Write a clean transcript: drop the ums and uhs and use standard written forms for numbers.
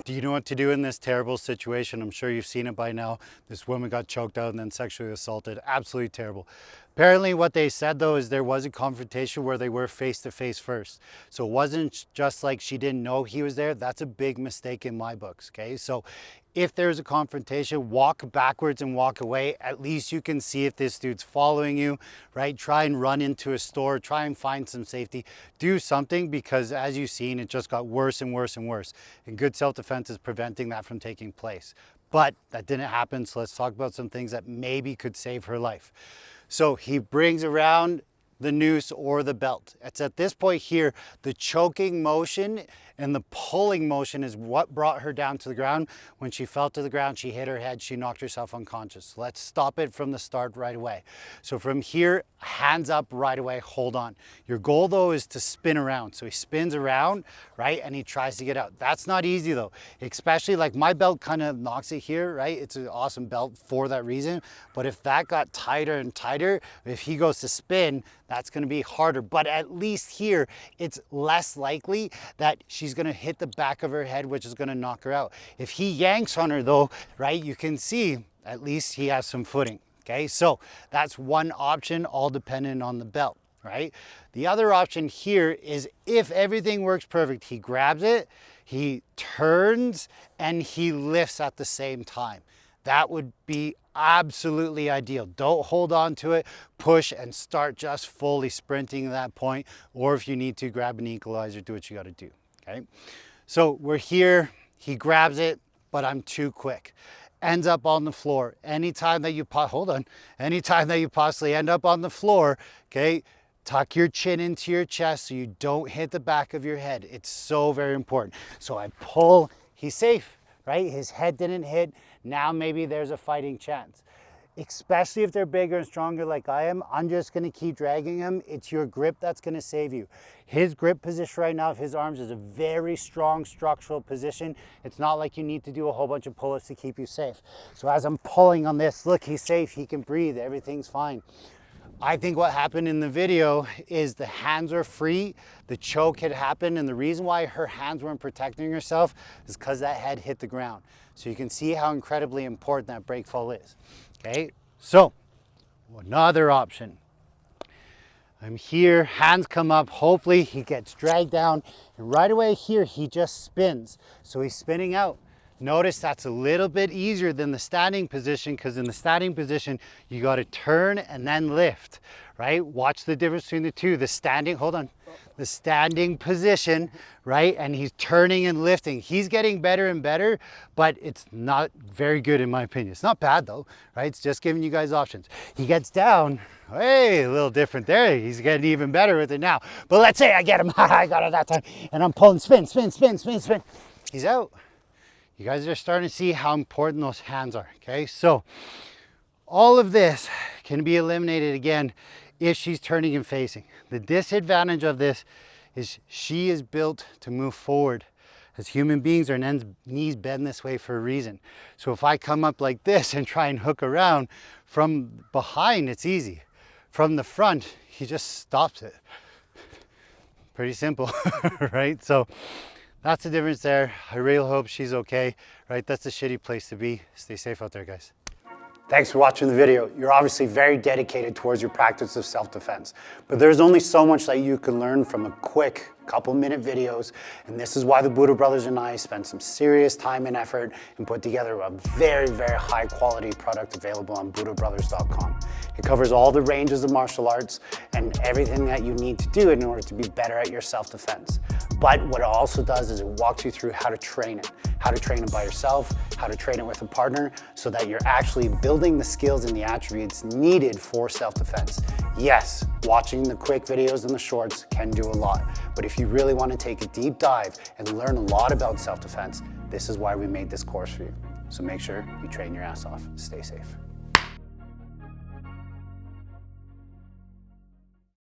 Do you know what to do in this terrible situation? I'm sure you've seen it by now. This woman got choked out and then sexually assaulted. Absolutely terrible. Apparently what they said though is there was a confrontation where they were face to face first. So it wasn't just like she didn't know he was there. That's a big mistake in my books, okay? So if there's a confrontation, walk backwards and walk away. At least you can see if this dude's following you, right? Try and run into a store, try and find some safety. Do something, because as you've seen, it just got worse and worse and worse. And good self-defense is preventing that from taking place. But that didn't happen, so let's talk about some things that maybe could save her life. So he brings around the noose or the belt. It's at this point here, the choking motion and the pulling motion is what brought her down to the ground. When she fell to the ground, she hit her head, she knocked herself unconscious. Let's stop it from the start right away. So from here, hands up right away, hold on. Your goal though is to spin around. So he spins around, right? And he tries to get out. That's not easy though, especially like my belt kind of knocks it here, right? It's an awesome belt for that reason. But if that got tighter and tighter, if he goes to spin, that's going to be harder. But at least here, it's less likely that she's going to hit the back of her head, which is going to knock her out. If he yanks on her though, right, you can see at least he has some footing. Okay, so that's one option, all dependent on the belt, right? The other option here is if everything works perfect, he grabs it, he turns, and he lifts at the same time. That would be absolutely ideal. Don't hold on to it, push and start just fully sprinting at that point. Or if you need to, grab an equalizer, do what you got to do, okay? So we're here, he grabs it, but I'm too quick. Ends up on the floor. Anytime that you possibly end up on the floor, okay, tuck your chin into your chest so you don't hit the back of your head. It's so very important. So I pull, he's safe, right? His head didn't hit. Now maybe there's a fighting chance. Especially if they're bigger and stronger like I am, I'm just gonna keep dragging him. It's your grip that's gonna save you. His grip position right now of his arms is a very strong structural position. It's not like you need to do a whole bunch of pull-ups to keep you safe. So as I'm pulling on this, look, he's safe, he can breathe, everything's fine. I think what happened in the video is the hands were free, the choke had happened, and the reason why her hands weren't protecting herself is because that head hit the ground. So you can see how incredibly important that break fall is. Okay, so another option. I'm here, hands come up, hopefully he gets dragged down, and right away here he just spins. So he's spinning out. Notice that's a little bit easier than the standing position, because in the standing position, you got to turn and then lift, right? Watch the difference between the two. The standing, hold on, the standing position, right? And he's turning and lifting. He's getting better and better, but it's not very good in my opinion. It's not bad though, right? It's just giving you guys options. He gets down, hey, a little different there. He's getting even better with it now. But let's say I get him, I got it that time, and I'm pulling, spin, spin, spin, spin, spin. He's out. You guys are starting to see how important those hands are, okay? So all of this can be eliminated again if she's turning and facing. The disadvantage of this is she is built to move forward. As human beings, our knees bend this way for a reason. So if I come up like this and try and hook around from behind, it's easy. From the front, he just stops it. Pretty simple, right? So that's the difference there. I really hope she's okay, right? That's a shitty place to be. Stay safe out there, guys. Thanks for watching the video. You're obviously very dedicated towards your practice of self-defense, but there's only so much that you can learn from a quick couple-minute videos, and this is why the Budo brothers and I spent some serious time and effort and put together a very, very high-quality product available on budobrothers.com. It covers all the ranges of martial arts and everything that you need to do in order to be better at your self-defense. But what it also does is it walks you through how to train it by yourself, how to train it with a partner, so that you're actually building the skills and the attributes needed for self-defense. Yes, watching the quick videos and the shorts can do a lot, but if you really want to take a deep dive and learn a lot about self-defense, this is why we made this course for you. So make sure you train your ass off. Stay safe.